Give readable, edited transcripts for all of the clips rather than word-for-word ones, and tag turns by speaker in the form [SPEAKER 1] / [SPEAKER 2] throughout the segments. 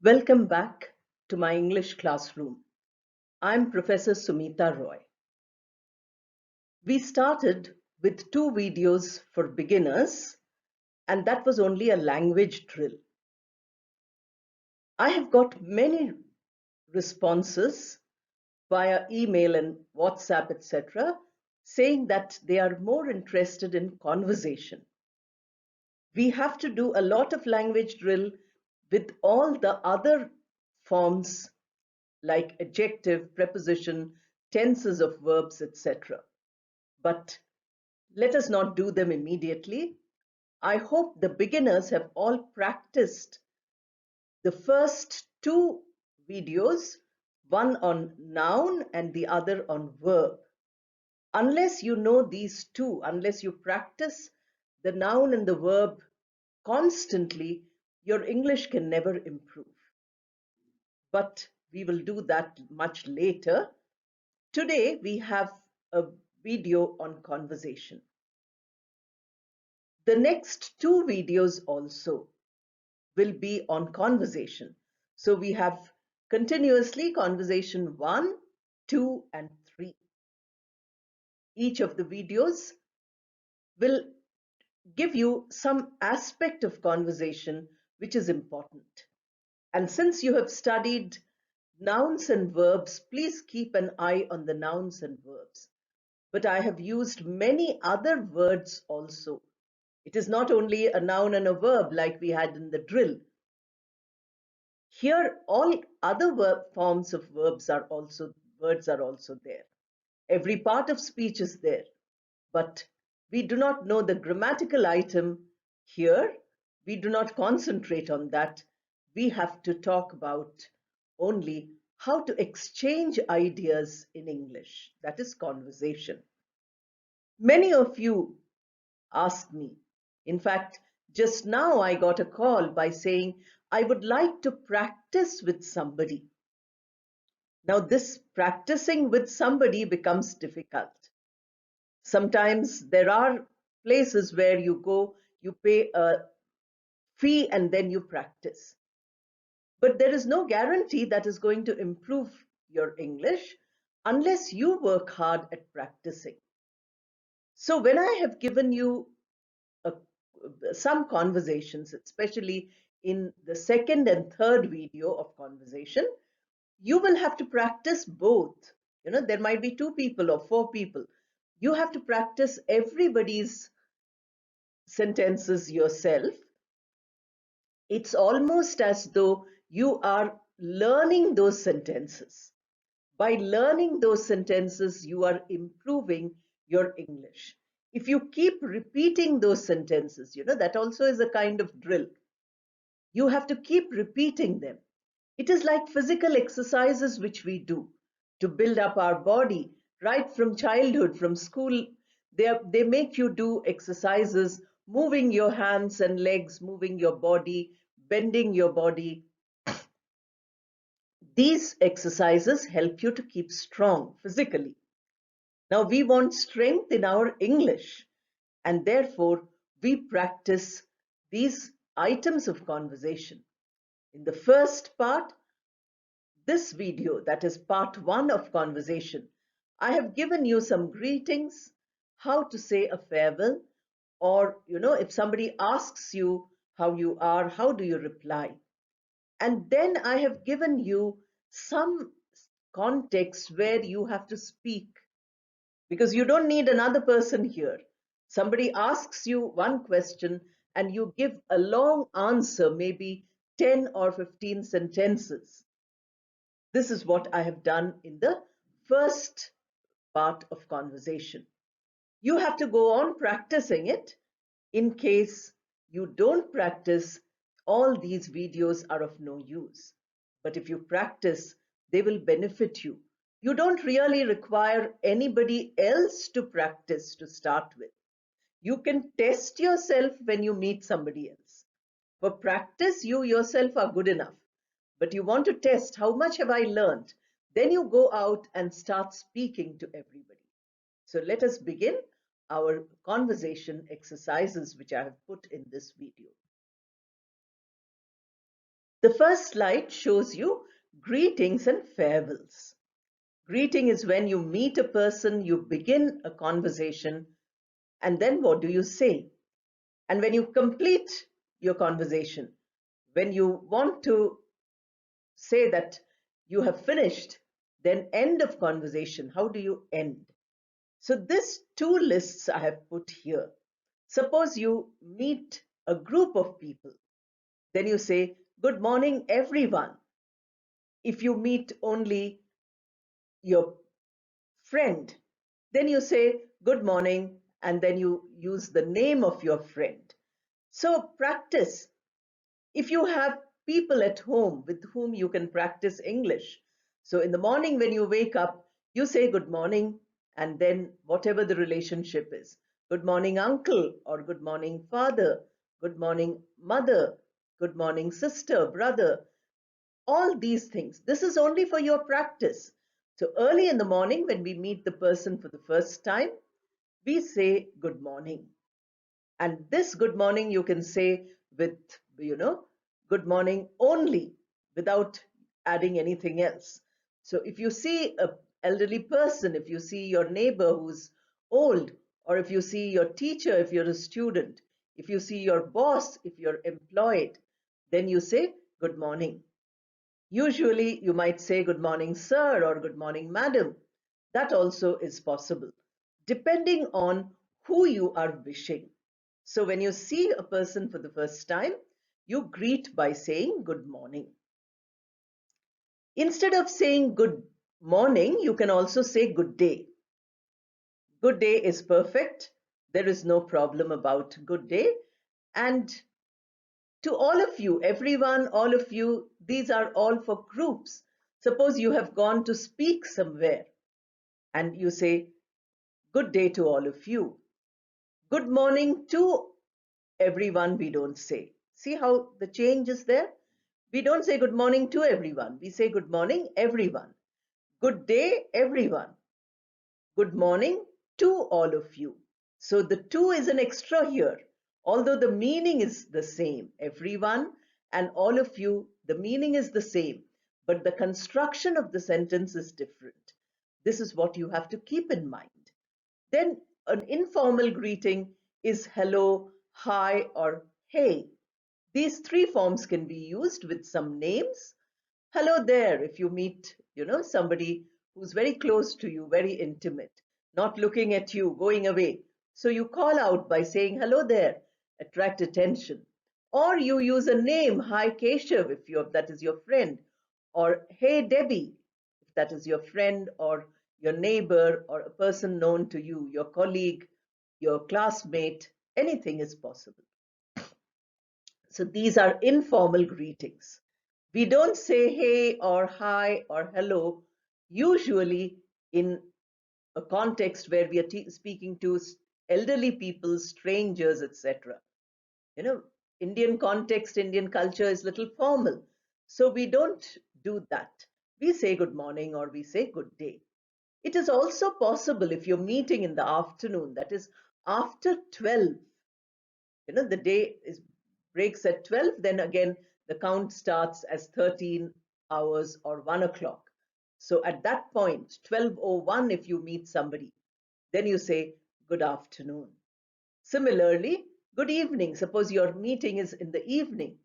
[SPEAKER 1] Welcome back to my English classroom. I'm Professor Sumita Roy. We started with 2 videos for beginners, and that was only a language drill. I have got many responses via email and WhatsApp, etc., saying that they are more interested in conversation. We have to do a lot of language drill with all the other forms like adjective, preposition, tenses of verbs, etc. But let us not do them immediately. I hope the beginners have all practiced the first 2 videos, one on noun and the other on verb. Unless you know these two, unless you practice the noun and the verb constantly, your English can never improve. But we will do that much later. Today we have a video on conversation. The next 2 videos also will be on conversation. So we have continuously conversation 1, 2, and 3. Each of the videos will give you some aspect of conversation which is important. And since you have studied nouns and verbs, please keep an eye on the nouns and verbs. But I have used many other words also. It is not only a noun and a verb like we had in the drill. Here, all other forms of words are also there. Every part of speech is there, but we do not know the grammatical item here. We do not concentrate on that. We have to talk about only how to exchange ideas in English. That is conversation. Many of you asked me. In fact, just now I got a call by saying, I would like to practice with somebody. Now, this practicing with somebody becomes difficult. Sometimes there are places where you go, you pay a fee, and then you practice. But there is no guarantee that is going to improve your English unless you work hard at practicing. So when I have given you some conversations, especially in the second and third video of conversation, you will have to practice both. There might be 2 people or 4 people. You have to practice everybody's sentences yourself. It's almost as though you are learning those sentences. By learning those sentences, you are improving your English. If you keep repeating those sentences, that also is a kind of drill. You have to keep repeating them. It is like physical exercises which we do to build up our body right from childhood, from school. They make you do exercises, moving your hands and legs, moving your body, bending your body. These exercises help you to keep strong physically. Now we want strength in our English, and therefore we practice these items of conversation. In the first part, this video, that is part 1 of conversation, I have given you some greetings, how to say a farewell, or if somebody asks you how you are, how do you reply? And then I have given you some context where you have to speak, because you don't need another person here. Somebody asks you one question and you give a long answer, maybe 10 or 15 sentences. This is what I have done in the first part of conversation. You have to go on practicing it. In case you don't practice, all these videos are of no use. But if you practice, they will benefit you. You don't really require anybody else to practice to start with. You can test yourself when you meet somebody else. For practice, you yourself are good enough. But you want to test how much have I learned? Then you go out and start speaking to everybody. So let us begin our conversation exercises which I have put in this video. The first slide shows you greetings and farewells. Greeting is when you meet a person, you begin a conversation, and then what do you say? And when you complete your conversation, when you want to say that you have finished, then end of conversation, how do you end? So this two lists I have put here. Suppose you meet a group of people, then you say, good morning, everyone. If you meet only your friend, then you say, good morning, and then you use the name of your friend. So practice. If you have people at home with whom you can practice English, so in the morning when you wake up, you say good morning, and then whatever the relationship is, good morning, uncle, or good morning, father, good morning, mother, good morning, sister, brother, all these things. This is only for your practice. So early in the morning, when we meet the person for the first time, we say good morning. And this good morning you can say with, good morning only without adding anything else. So if you see a elderly person, if you see your neighbor who's old, or if you see your teacher, if you're a student, if you see your boss, if you're employed, then you say good morning. Usually you might say good morning, sir, or good morning, madam. That also is possible, depending on who you are wishing. So when you see a person for the first time, you greet by saying good morning. Instead of saying good morning, you can also say good day. Good day is perfect. There is no problem about good day. And to all of you, everyone, all of you, these are all for groups. Suppose you have gone to speak somewhere and you say, good day to all of you. Good morning to everyone, we don't say. See how the change is there? We don't say good morning to everyone. We say good morning, everyone. Good day, everyone. Good morning to all of you. So the to is an extra here. Although the meaning is the same, everyone and all of you, the meaning is the same, but the construction of the sentence is different. This is what you have to keep in mind. Then an informal greeting is hello, hi, or hey. These three forms can be used with some names. Hello there, if you meet, somebody who's very close to you, very intimate, not looking at you, going away. So you call out by saying hello there, attract attention. Or you use a name, hi Keshav, if that is your friend, or hey Debbie, if that is your friend or your neighbor or a person known to you, your colleague, your classmate, anything is possible. So these are informal greetings. We don't say hey or hi or hello, usually in a context where we are speaking to elderly people, strangers, etc. You know, Indian context, Indian culture is little formal. So we don't do that. We say good morning or we say good day. It is also possible if you're meeting in the afternoon, that is after 12, the day is breaks at 12, then again the count starts as 13 hours or 1 o'clock. So at that point, 12:01, if you meet somebody, then you say good afternoon. Similarly, good evening. Suppose your meeting is in the evening.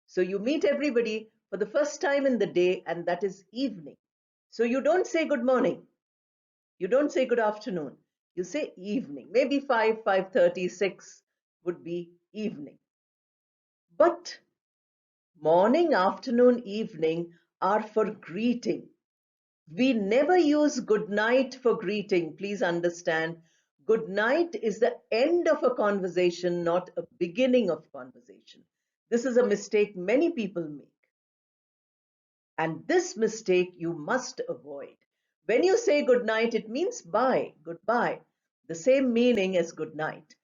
[SPEAKER 1] So you meet everybody for the first time in the day, and that is evening. So you don't say good morning. You don't say good afternoon. You say evening. Maybe 5, 5:30, 6 would be evening. But morning, afternoon, evening are for greeting. We never use good night for greeting. Please understand, good night is the end of a conversation, not a beginning of conversation. This is a mistake many people make. And this mistake you must avoid. When you say good night, it means bye, goodbye, the same meaning as good night.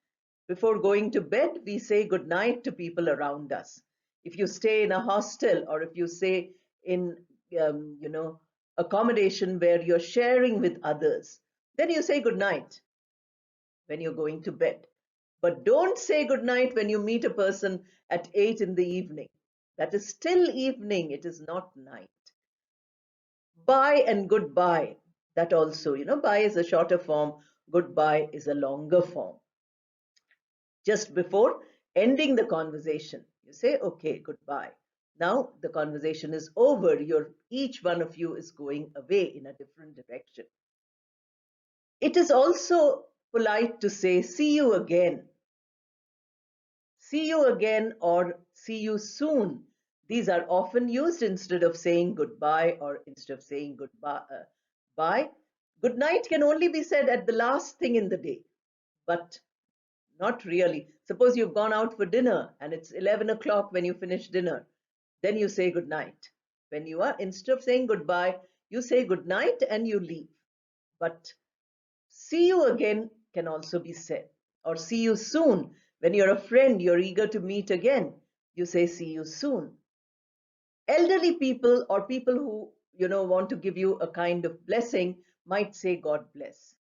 [SPEAKER 1] Before going to bed, we say good night to people around us. If you stay in a hostel or if you stay in, accommodation where you're sharing with others, then you say good night when you're going to bed. But don't say good night when you meet a person at 8 in the evening. That is still evening, it is not night. Bye and goodbye. That also, bye is a shorter form, goodbye is a longer form. Just before ending the conversation, you say, okay, goodbye. Now the conversation is over. Each one of you is going away in a different direction. It is also polite to say, see you again. See you again or see you soon. These are often used instead of saying goodbye or instead of saying goodbye. Bye. Good night can only be said at the last thing in the day, but not really. Suppose you've gone out for dinner and it's 11 o'clock when you finish dinner. Then you say good night. Instead of saying goodbye, you say good night and you leave. But see you again can also be said. Or see you soon. When you're a friend, you're eager to meet again. You say see you soon. Elderly people or people who, want to give you a kind of blessing might say God bless.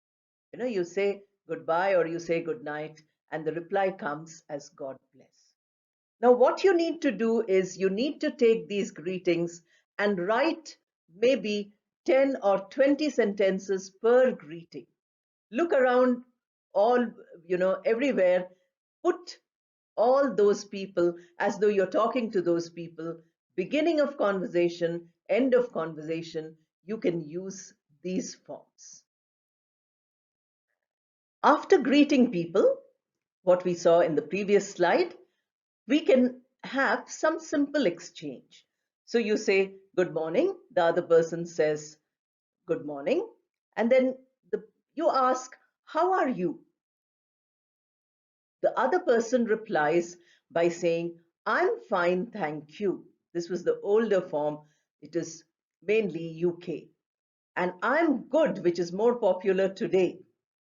[SPEAKER 1] You say goodbye or you say good night, and the reply comes as God bless. Now, what you need to do is you need to take these greetings and write maybe 10 or 20 sentences per greeting. Look around all, everywhere. Put all those people as though you're talking to those people. Beginning of conversation, end of conversation, you can use these forms. After greeting people, what we saw in the previous slide, we can have some simple exchange. So you say, good morning. The other person says, good morning. And then you ask, how are you? The other person replies by saying, I'm fine, thank you. This was the older form. It is mainly UK. And I'm good, which is more popular today.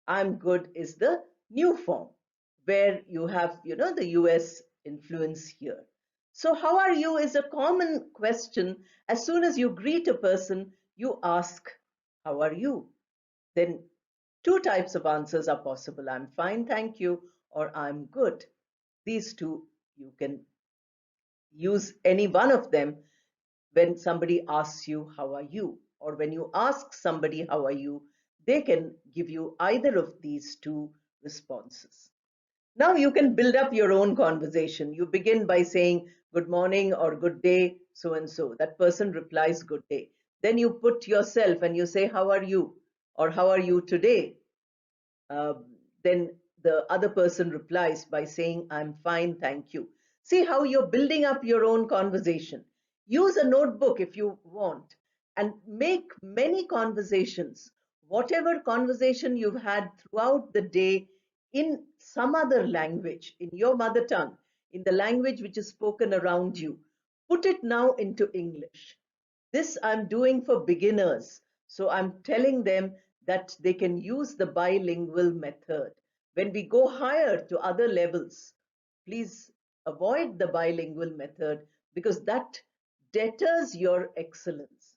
[SPEAKER 1] I'm good is the new form, where you have, the US influence here. So how are you is a common question. As soon as you greet a person, you ask, how are you? Then two types of answers are possible. I'm fine, thank you, or I'm good. These two, you can use any one of them when somebody asks you, how are you? Or when you ask somebody, how are you? They can give you either of these two responses. Now you can build up your own conversation. You begin by saying good morning or good day, so and so. That person replies good day. Then you put yourself and you say, how are you? Or how are you today? uh, then the other person replies by saying, I'm fine, thank you. See how you're building up your own conversation. Use a notebook if you want and make many conversations. Whatever conversation you've had throughout the day in some other language, in your mother tongue, in the language which is spoken around you, put it now into English. This I'm doing for beginners. So I'm telling them that they can use the bilingual method. When we go higher to other levels, please avoid the bilingual method because that deters your excellence.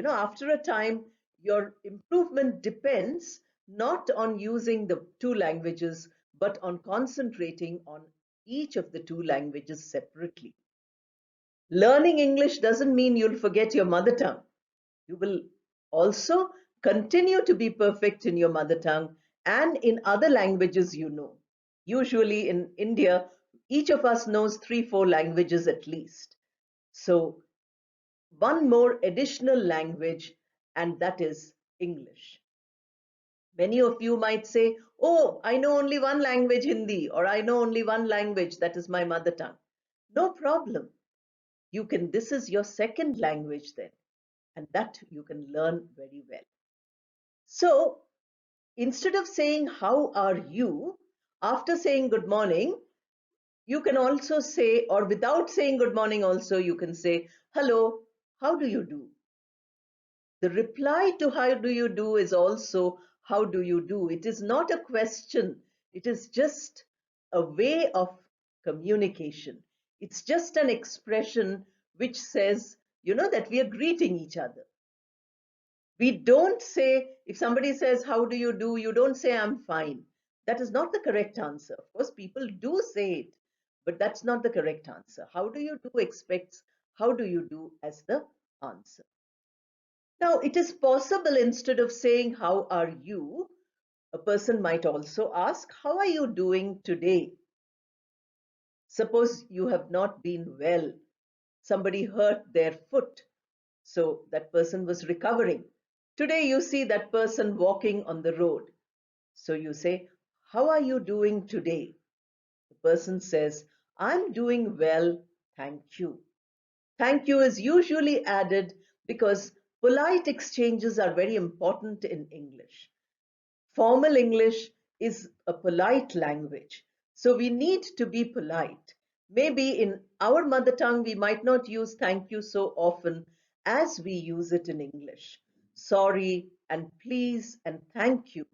[SPEAKER 1] After a time, your improvement depends not on using the two languages, but on concentrating on each of the two languages separately. Learning English doesn't mean you'll forget your mother tongue. You will also continue to be perfect in your mother tongue and in other languages you know. Usually in India, each of us knows 3, 4 languages at least. So one more additional language, and that is English. Many of you might say, oh, I know only one language, Hindi, or I know only one language, that is my mother tongue. No problem. This is your second language then, and that you can learn very well. So instead of saying, how are you? After saying good morning, you can also say, or without saying good morning also, you can say, hello, how do you do? The reply to how do you do is also, how do you do? It is not a question. It is just a way of communication. It's just an expression which says, that we are greeting each other. We don't say, if somebody says, how do, you don't say, I'm fine. That is not the correct answer. Of course, people do say it, but that's not the correct answer. How do you do expects how do you do as the answer. Now, it is possible instead of saying, how are you? A person might also ask, how are you doing today? Suppose you have not been well. Somebody hurt their foot. So that person was recovering. Today you see that person walking on the road. So you say, how are you doing today? The person says, I'm doing well, thank you. Thank you is usually added because polite exchanges are very important in English. Formal English is a polite language. So we need to be polite. Maybe in our mother tongue, we might not use thank you so often as we use it in English. Sorry and please and thank you.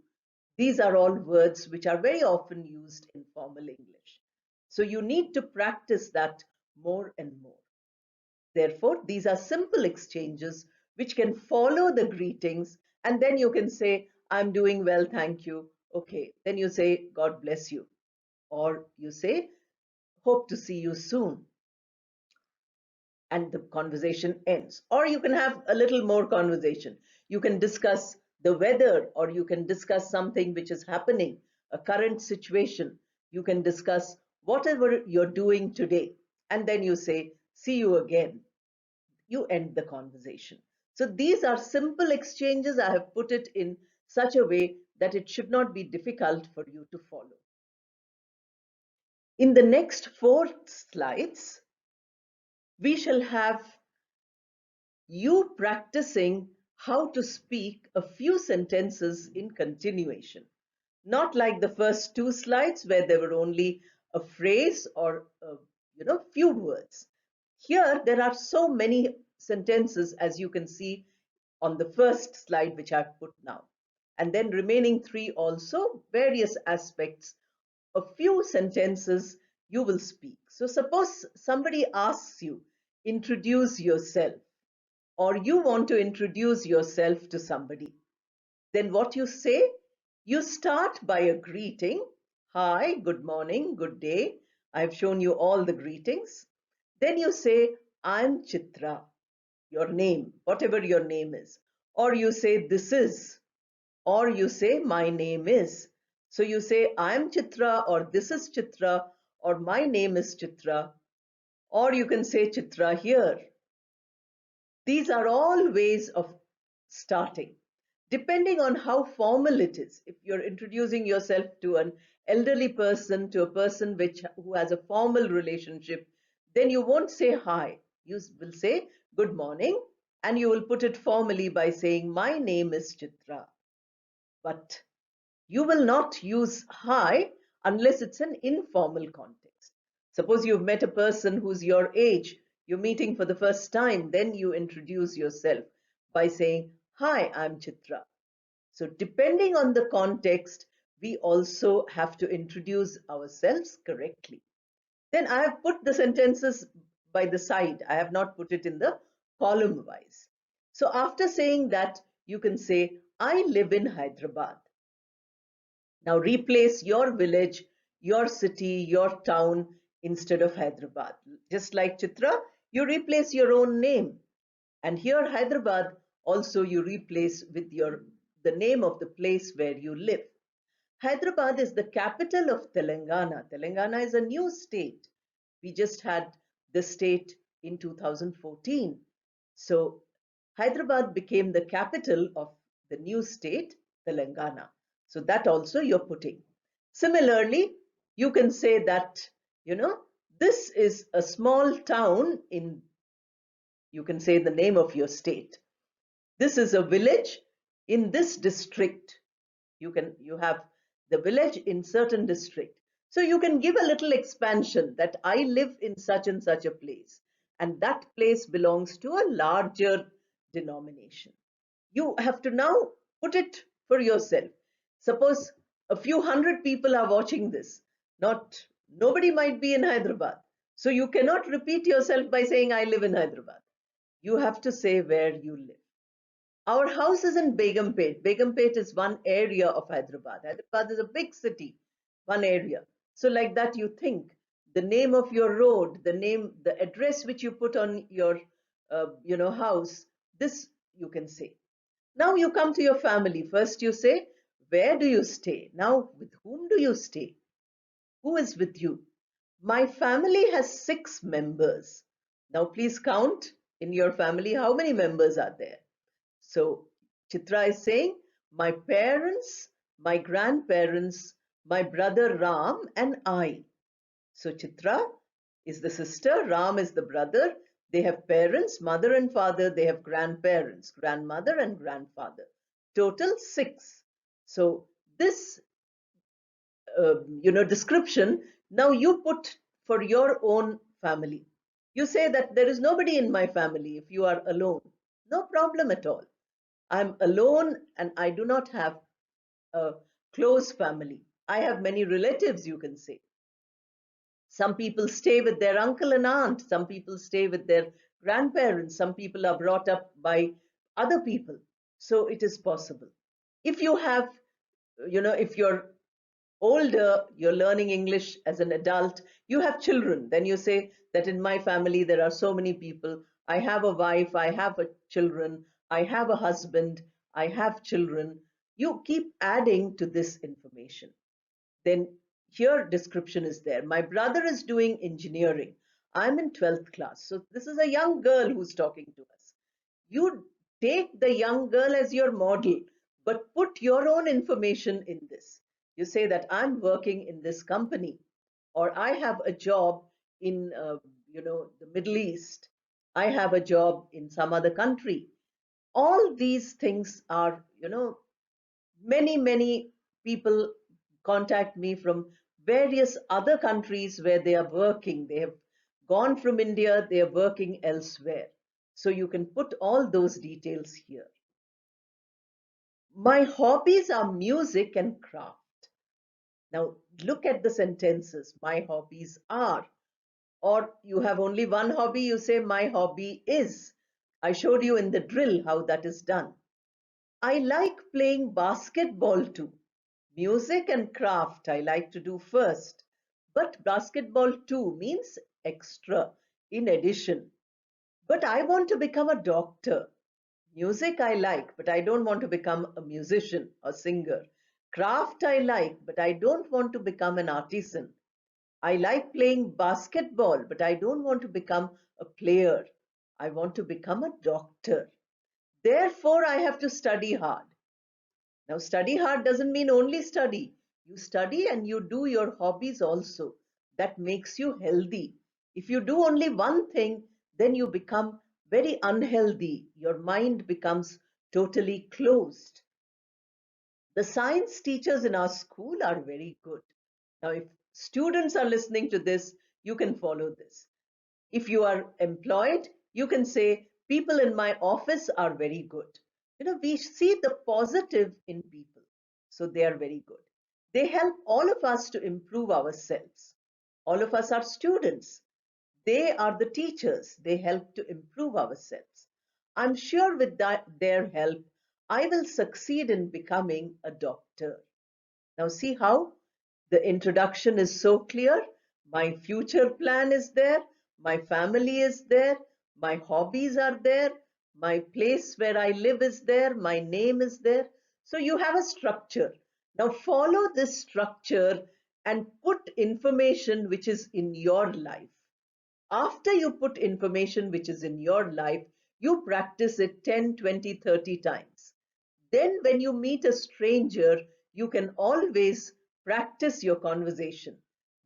[SPEAKER 1] These are all words which are very often used in formal English. So you need to practice that more and more. Therefore, these are simple exchanges which can follow the greetings, and then you can say, I'm doing well, thank you. Okay, then you say, God bless you. Or you say, hope to see you soon. And the conversation ends. Or you can have a little more conversation. You can discuss the weather, or you can discuss something which is happening, a current situation. You can discuss whatever you're doing today. And then you say, see you again. You end the conversation. So these are simple exchanges. I have put it in such a way that it should not be difficult for you to follow. In the next 4 slides, we shall have you practicing how to speak a few sentences in continuation. Not like the first 2 slides where there were only a phrase or few words. Here there are so many sentences, as you can see on the first slide which I've put now. And then remaining 3 also, various aspects, a few sentences you will speak. So suppose somebody asks you, introduce yourself, or you want to introduce yourself to somebody. Then what you say? You start by a greeting. Hi, good morning, good day. I've shown you all the greetings. Then you say, I'm Chitra, your name, whatever your name is. Or you say, this is. Or you say, my name is. So you say, I'm Chitra, or this is Chitra, or my name is Chitra. Or you can say Chitra here. These are all ways of starting, depending on how formal it is. If you're introducing yourself to an elderly person, to a person who has a formal relationship, then you won't say hi. You will say good morning, and you will put it formally by saying, my name is Chitra. But you will not use hi unless it's an informal context. Suppose you've met a person who's your age, you're meeting for the first time, then you introduce yourself by saying, hi, I'm Chitra. So depending on the context, we also have to introduce ourselves correctly. Then I have put the sentences by the side. I have not put it in the column wise. So after saying that, you can say, I live in Hyderabad. Now replace your village, your city, your town instead of Hyderabad. Just like Chitra, you replace your own name. And here Hyderabad also you replace with the name of the place where you live. Hyderabad is the capital of Telangana. Telangana is a new state. We just had the state in 2014. So Hyderabad became the capital of the new state, Telangana. So that also you're putting. Similarly, you can say that, this is a small town in, you can say the name of your state. This is a village in this district. You have the village in certain district. So you can give a little expansion that I live in such and such a place, and that place belongs to a larger denomination. You have to now put it for yourself. Suppose a few hundred people are watching this. Nobody might be in Hyderabad. So you cannot repeat yourself by saying I live in Hyderabad. You have to say where you live. Our house is in Begumpet. Begumpet is one area of Hyderabad. Hyderabad is a big city, one area. So like that you think the name of your road, the address which you put on your, house. This you can say. Now you come to your family. First you say, where do you stay? Now, with whom do you stay? Who is with you? My family has 6 members. Now, please count in your family how many members are there. So, Chitra is saying, my parents, my grandparents, my brother Ram, and I. So, Chitra is the sister, Ram is the brother. They have parents, mother and father. They have grandparents, grandmother and grandfather. Total 6. So, this description, now you put for your own family. You say that there is nobody in my family if you are alone. No problem at all. I'm alone and I do not have a close family. I have many relatives, you can say. Some people stay with their uncle and aunt. Some people stay with their grandparents. Some people are brought up by other people. So it is possible. If you have, if you're older, you're learning English as an adult, you have children, then you say that in my family there are so many people. I have a wife, I have children, I have a husband, I have children. You keep adding to this information. Then here description is there. My brother is doing engineering. I'm in 12th class. So this is a young girl who's talking to us. You take the young girl as your model, but put your own information in this. You say that I'm working in this company, or I have a job in, the Middle East. I have a job in some other country. All these things are, many people contact me from various other countries where they are working. They have gone from India, they are working elsewhere. So you can put all those details here. My hobbies are music and craft. Now look at the sentences. My hobbies are. Or you have only one hobby, you say my hobby is. I showed you in the drill how that is done. I like playing basketball too. Music and craft I like to do first, but basketball too means extra, in addition. But I want to become a doctor. Music I like, but I don't want to become a musician or singer. Craft I like, but I don't want to become an artisan. I like playing basketball, but I don't want to become a player. I want to become a doctor. Therefore, I have to study hard. Now, study hard doesn't mean only study. You study and you do your hobbies also. That makes you healthy. If you do only one thing, then you become very unhealthy. Your mind becomes totally closed. The science teachers in our school are very good. Now, if students are listening to this, you can follow this. If you are employed, you can say, people in my office are very good. We see the positive in people. So they are very good. They help all of us to improve ourselves. All of us are students. They are the teachers. They help to improve ourselves. I'm sure with their help, I will succeed in becoming a doctor. Now, see how the introduction is so clear. My future plan is there. My family is there. My hobbies are there. My place where I live is there. My name is there. So you have a structure. Now follow this structure and put information which is in your life. After you put information which is in your life, you practice it 10, 20, 30 times. Then when you meet a stranger, you can always practice your conversation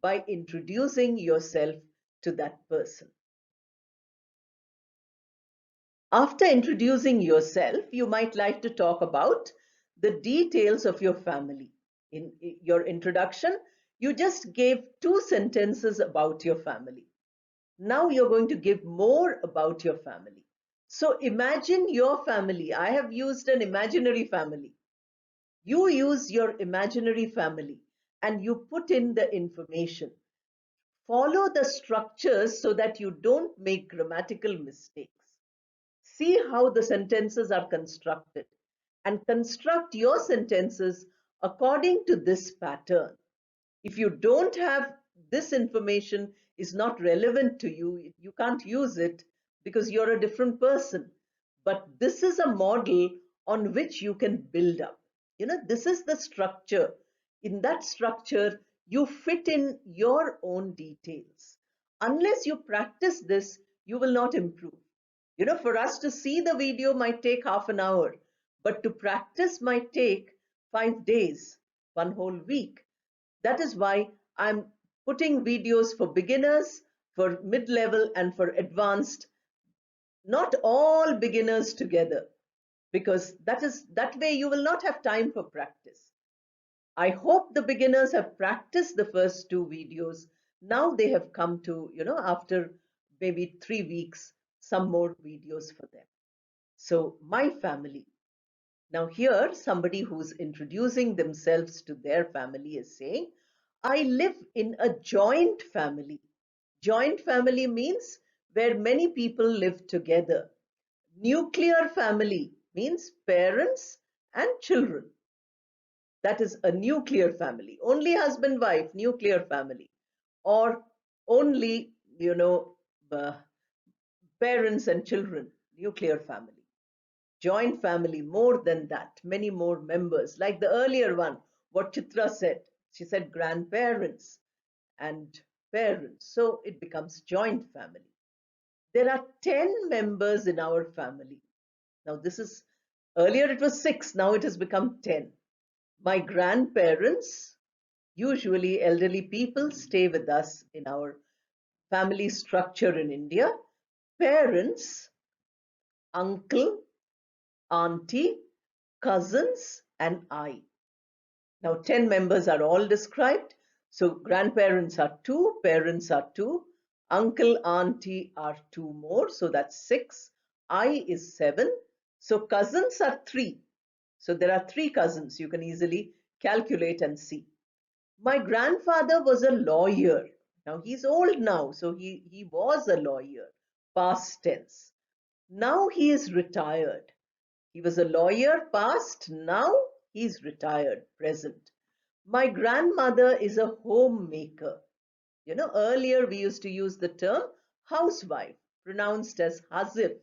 [SPEAKER 1] by introducing yourself to that person. After introducing yourself, you might like to talk about the details of your family. In your introduction, you just gave 2 sentences about your family. Now you're going to give more about your family. So imagine your family. I have used an imaginary family. You use your imaginary family and you put in the information. Follow the structures so that you don't make grammatical mistakes. See how the sentences are constructed and construct your sentences according to this pattern. If you don't have this information is not relevant to you. You can't use it because you're a different person. But this is a model on which you can build up. This is the structure. In that structure, you fit in your own details. Unless you practice this, you will not improve. For us to see the video might take half an hour, but to practice might take 5 days, one whole week. That is why I'm putting videos for beginners, for mid-level, and for advanced, not all beginners together, because that way you will not have time for practice. I hope the beginners have practiced the first two videos. Now they have come to, after maybe 3 weeks, some more videos for them. So, my family. Now, here, somebody who's introducing themselves to their family is saying, I live in a joint family. Joint family means where many people live together. Nuclear family means parents and children. That is a nuclear family. Only husband, wife, nuclear family. Or only, uh, parents and children, nuclear family. Joint family, more than that, many more members. Like the earlier one, what Chitra said. She said grandparents and parents. So it becomes joint family. There are 10 members in our family. Now, earlier it was 6, now it has become 10. My grandparents, usually elderly people, stay with us in our family structure in India. Parents, uncle, auntie, cousins, and I. Now, 10 members are all described. So, grandparents are 2, parents are 2, uncle, auntie are 2 more. So, that's 6. I is 7. So, cousins are 3. So, there are 3 cousins. You can easily calculate and see. My grandfather was a lawyer. Now, he's old now. So, he was a lawyer, past tense. Now, he is retired. He was a lawyer, past, now he's retired, present. My grandmother is a homemaker. Earlier we used to use the term housewife, pronounced as hazif.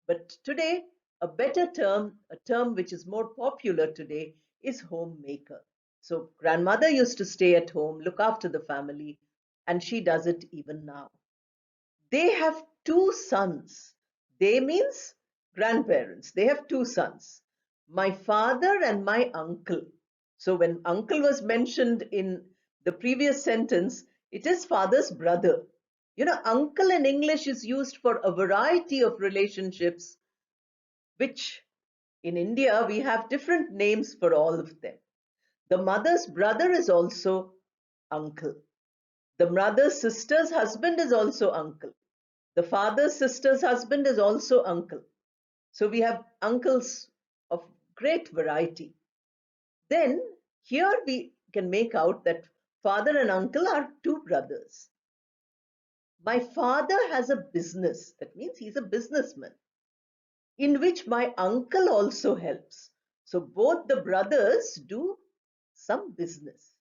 [SPEAKER 1] But today, a better term, a term which is more popular today, is homemaker. So, grandmother used to stay at home, look after the family, and she does it even now. They have 2 sons. They means grandparents. They have 2 sons. My father and my uncle. So when uncle was mentioned in the previous sentence, it is father's brother. Uncle in English is used for a variety of relationships, which in India we have different names for all of them. The mother's brother is also uncle. The mother's sister's husband is also uncle. The father's sister's husband is also uncle. So we have uncles of great variety. Then here we can make out that father and uncle are 2 brothers. My father has a business. That means he's a businessman, in which my uncle also helps. So both the brothers do some business.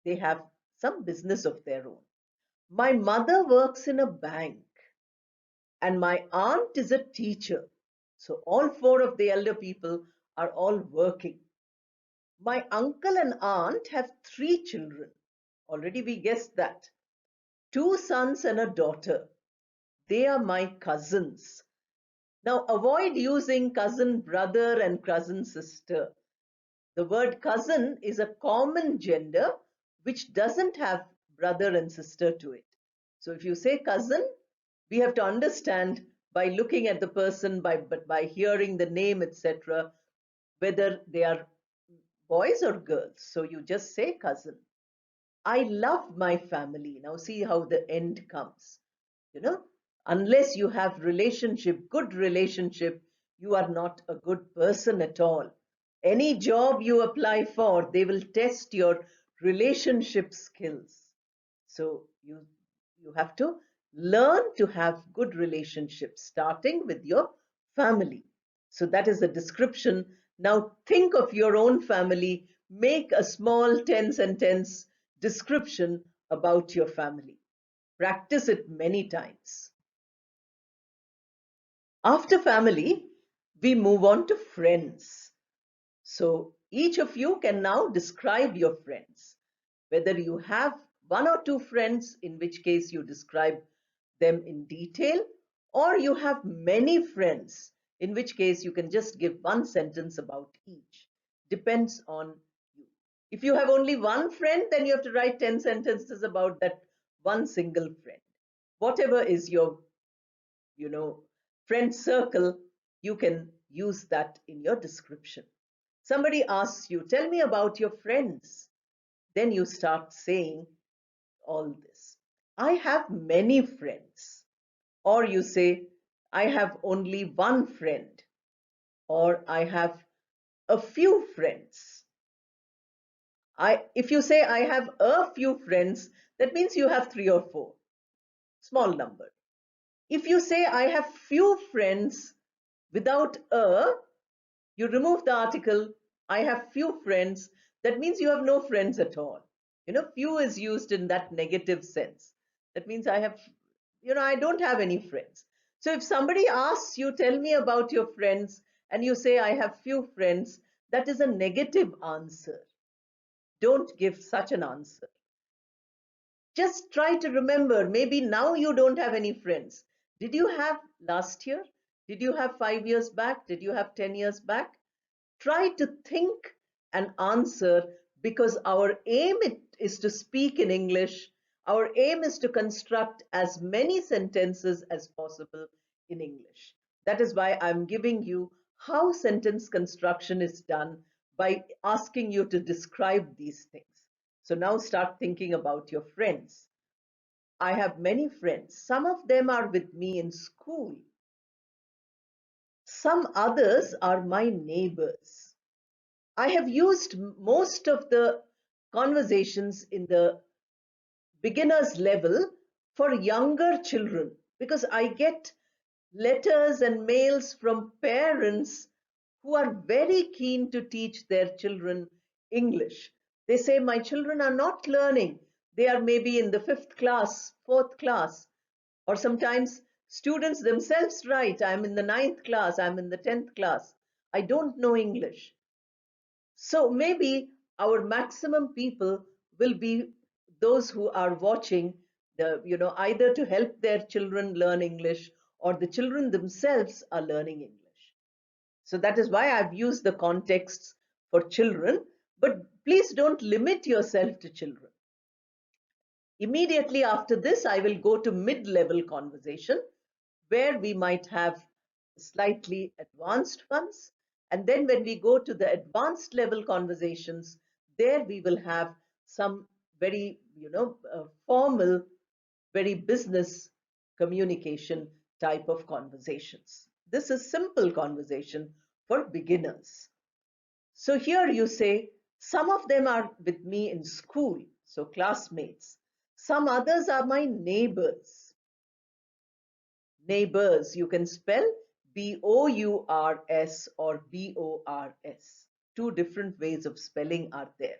[SPEAKER 1] They have some business of their own. My mother works in a bank, and my aunt is a teacher. So all 4 of the elder people are all working. My uncle and aunt have 3 children. Already we guessed that. 2 sons and a daughter. They are my cousins. Now avoid using cousin brother and cousin sister. The word cousin is a common gender which doesn't have brother and sister to it. So if you say cousin, we have to understand by looking at the person, by hearing the name, etc., whether they are boys or girls. So you just say cousin. I love my family. Now see how the end comes. You know, unless you have relationship, good relationship, you are not a good person at all. Any job you apply for, they will test your relationship skills. So you have to learn to have good relationships, starting with your family. So that is a description. Now think of your own family, make a small 10 sentence description about your family. Practice it many times. After family, we move on to friends. So each of you can now describe your friends. Whether you have one or two friends, in which case you describe them in detail, or you have many friends, in which case you can just give one sentence about each. Depends on you. If you have only one friend, then you have to write 10 sentences about that one single friend. Whatever is your, you know, friend circle, you can use that in your description. Somebody asks you, tell me about your friends. Then you start saying all this. I have many friends. Or you say, I have only one friend. Or I have a few friends. If you say I have a few friends, that means you have three or four. Small number. If you say I have few friends without a, you remove the article, I have few friends, that means you have no friends at all. Few is used in that negative sense. That means I don't have any friends. So if somebody asks you, tell me about your friends, and you say, I have few friends, that is a negative answer. Don't give such an answer. Just try to remember, maybe now you don't have any friends. Did you have last year? Did you have 5 years back? Did you have 10 years back? Try to think and answer, because our aim is to speak in English. Our aim is to construct as many sentences as possible in English. That is why I'm giving you how sentence construction is done by asking you to describe these things. So now start thinking about your friends. I have many friends. Some of them are with me in school. Some others are my neighbors. I have used most of the conversations in the beginners level for younger children, because I get letters and mails from parents who are very keen to teach their children English. They say, my children are not learning. They are maybe in the fifth class, fourth class, or sometimes students themselves write, I'm in the ninth class, I'm in the 10th class. I don't know English. So maybe our maximum people will be those who are watching either to help their children learn English, or the children themselves are learning English. So that is why I've used the contexts for children, but please don't limit yourself to children. Immediately after this, I will go to mid-level conversation, where we might have slightly advanced ones. And then when we go to the advanced level conversations, there we will have some very, formal, very business communication type of conversations. This is simple conversation for beginners. So here you say, some of them are with me in school, so classmates. Some others are my neighbors. Neighbors, you can spell Bours or Bors. Two different ways of spelling are there.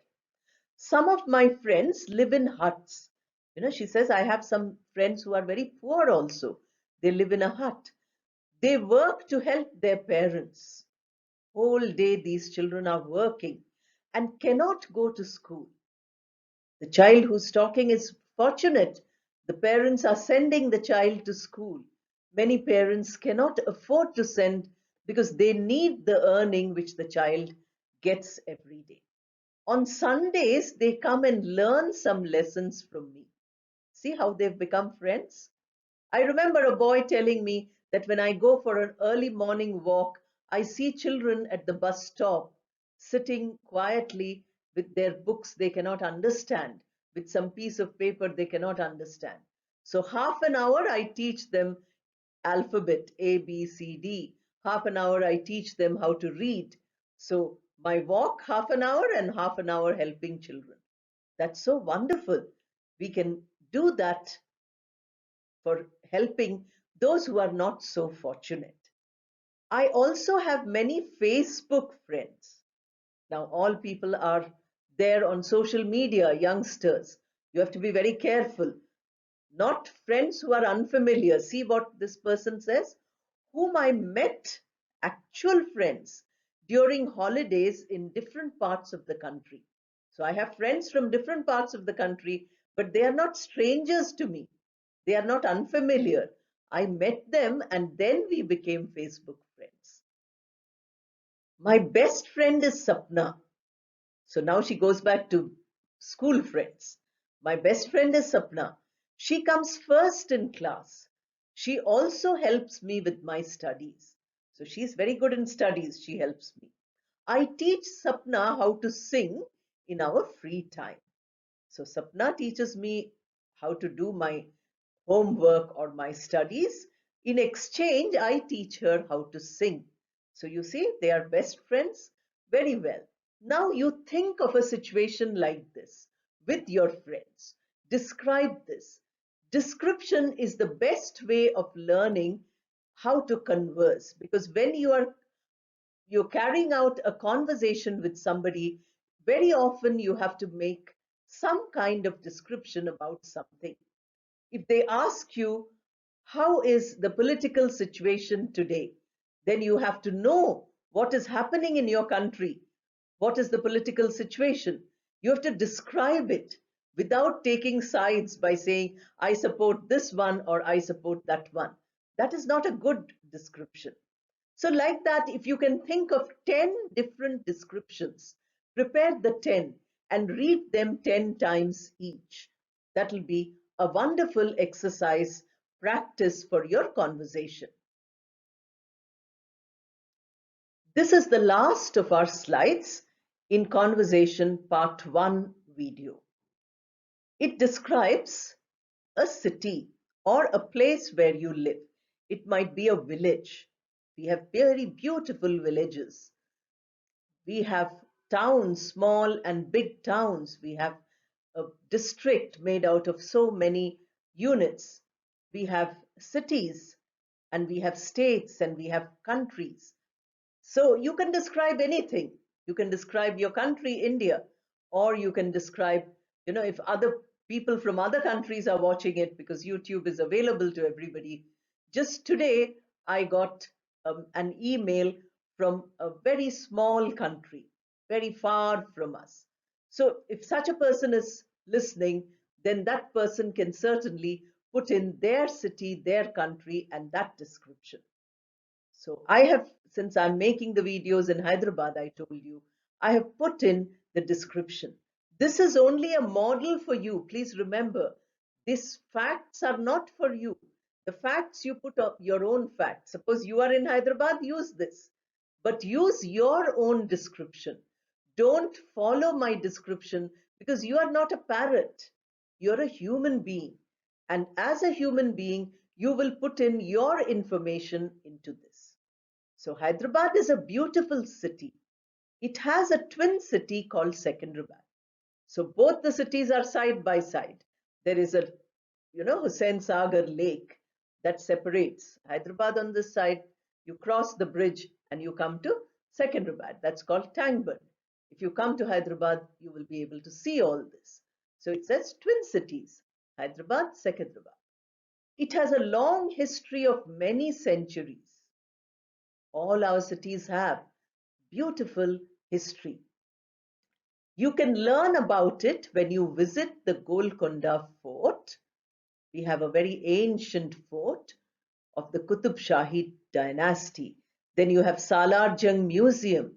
[SPEAKER 1] Some of my friends live in huts. She says, I have some friends who are very poor also. They live in a hut. They work to help their parents. Whole day these children are working and cannot go to school. The child who's talking is fortunate. The parents are sending the child to school. Many parents cannot afford to send, because they need the earning which the child gets every day. On Sundays, they come and learn some lessons from me. See how they've become friends? I remember a boy telling me that when I go for an early morning walk, I see children at the bus stop sitting quietly with their books they cannot understand, with some piece of paper they cannot understand. So half an hour I teach them alphabet A, B, C, D. Half an hour I teach them how to read. So my walk, half an hour, and half an hour helping children. That's so wonderful. We can do that for helping those who are not so fortunate. I also have many Facebook friends. Now, all people are there on social media, youngsters. You have to be very careful. Not friends who are unfamiliar. See what this person says, whom I met, actual friends, during holidays in different parts of the country. So I have friends from different parts of the country, but they are not strangers to me. They are not unfamiliar. I met them and then we became Facebook friends. My best friend is Sapna. So now she goes back to school friends. My best friend is Sapna. She comes first in class. She also helps me with my studies. So she's very good in studies. She helps me. I teach Sapna how to sing in our free time. So Sapna teaches me how to do my homework or my studies. In exchange, I teach her how to sing. So you see, they are best friends. Very well. Now you think of a situation like this with your friends. Describe this. Description is the best way of learning how to converse, because when you're carrying out a conversation with somebody, very often you have to make some kind of description about something. If they ask you, how is the political situation today? Then you have to know what is happening in your country. What is the political situation? You have to describe it without taking sides by saying, I support this one or I support that one. That is not a good description. So, like that, if you can think of 10 different descriptions, prepare the 10 and read them 10 times each. That will be a wonderful exercise practice for your conversation. This is the last of our slides in Conversation Part 1 video. It describes a city or a place where you live. It might be a village. We have very beautiful villages. We have towns, small and big towns. We have a district made out of so many units. We have cities and we have states and we have countries. So you can describe anything. You can describe your country, India, or you can describe, if other people from other countries are watching it, because YouTube is available to everybody. Just today, I got an email from a very small country, very far from us. So if such a person is listening, then that person can certainly put in their city, their country, and that description. So I have, since I'm making the videos in Hyderabad, I told you, I have put in the description. This is only a model for you. Please remember, these facts are not for you. The facts you put up your own facts. Suppose you are in Hyderabad, use this. But use your own description. Don't follow my description, because you are not a parrot. You're a human being. And as a human being, you will put in your information into this. So Hyderabad is a beautiful city. It has a twin city called Secunderabad. So both the cities are side by side. There is a, Hussain Sagar lake that separates Hyderabad on this side. You cross the bridge and you come to Secunderabad. That's called Tangband. If you come to Hyderabad, you will be able to see all this. So it says twin cities, Hyderabad, Secunderabad. It has a long history of many centuries. All our cities have beautiful history. You can learn about it when you visit the Golconda Fort. We have a very ancient fort of the Qutub Shahi dynasty. Then you have Salar Jung Museum.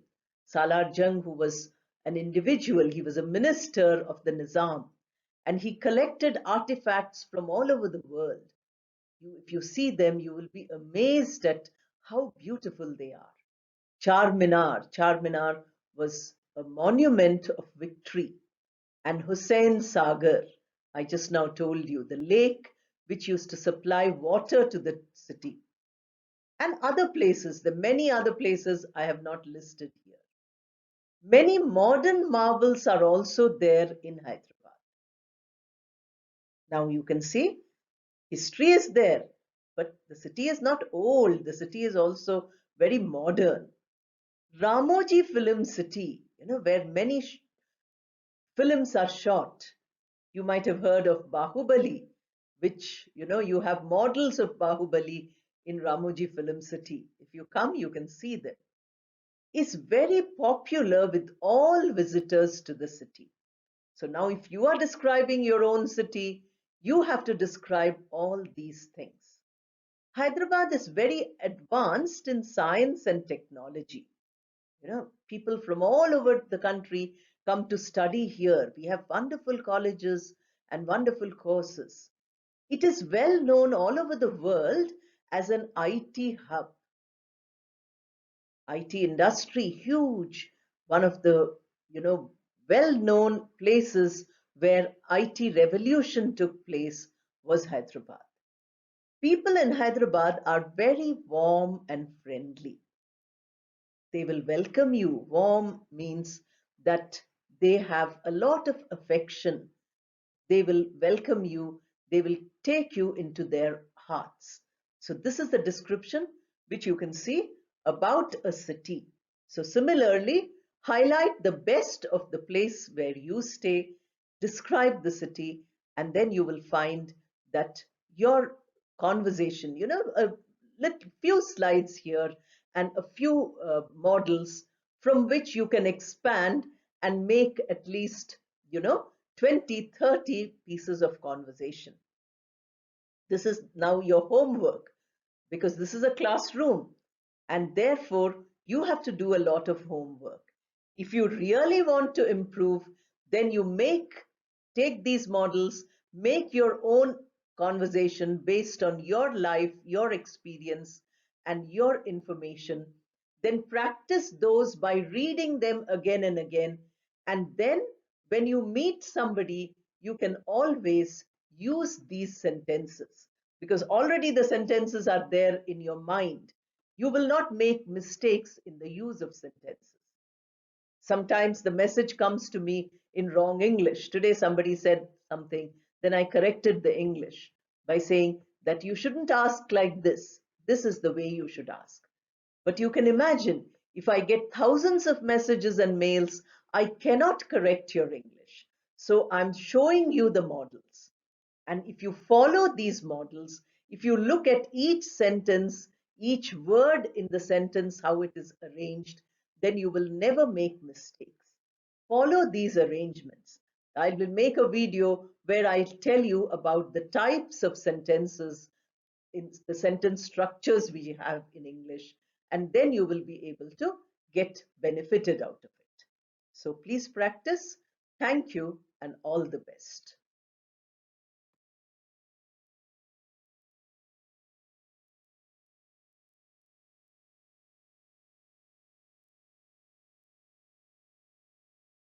[SPEAKER 1] Salar Jung, who was an individual, he was a minister of the Nizam, and he collected artifacts from all over the world. If you see them, you will be amazed at how beautiful they are. Charminar. Charminar was a monument of victory. And Hussain Sagar, I just now told you, the lake which used to supply water to the city. And other places, the many other places I have not listed here. Many modern marvels are also there in Hyderabad. Now you can see history is there, but the city is not old. The city is also very modern. Ramoji Film City, where many films are shot. You might have heard of Bahubali, which, you have models of Bahubali in Ramoji Film City. If you come, you can see them. Is very popular with all visitors to the city. So now, if you are describing your own city, you have to describe all these things. Hyderabad is very advanced in science and technology. People from all over the country come to study here. We have wonderful colleges and wonderful courses. It is well known all over the world as an IT hub. IT industry, huge. One of the, well-known places where IT revolution took place was Hyderabad. People in Hyderabad are very warm and friendly. They will welcome you. Warm means that they have a lot of affection. They will welcome you. They will take you into their hearts. So this is the description which you can see about a city. So similarly, highlight the best of the place where you stay, describe the city, and then you will find that your conversation, a few slides here and a few models from which you can expand and make at least, 20, 30 pieces of conversation. This is now your homework because this is a classroom and therefore you have to do a lot of homework. If you really want to improve, then you take these models, make your own conversation based on your life, your experience, and your information. Then practice those by reading them again and again. And then when you meet somebody, you can always use these sentences because already the sentences are there in your mind. You will not make mistakes in the use of sentences. Sometimes the message comes to me in wrong English. Today somebody said something, then I corrected the English by saying that you shouldn't ask like this. This is the way you should ask. But you can imagine, if I get thousands of messages and mails, I cannot correct your English. So I'm showing you the models. And if you follow these models, if you look at each sentence, each word in the sentence, how it is arranged, then you will never make mistakes. Follow these arrangements. I will make a video where I tell you about the types of sentences in the sentence structures we have in English, and then you will be able to get benefited out of it. So please practice. Thank you and all the best.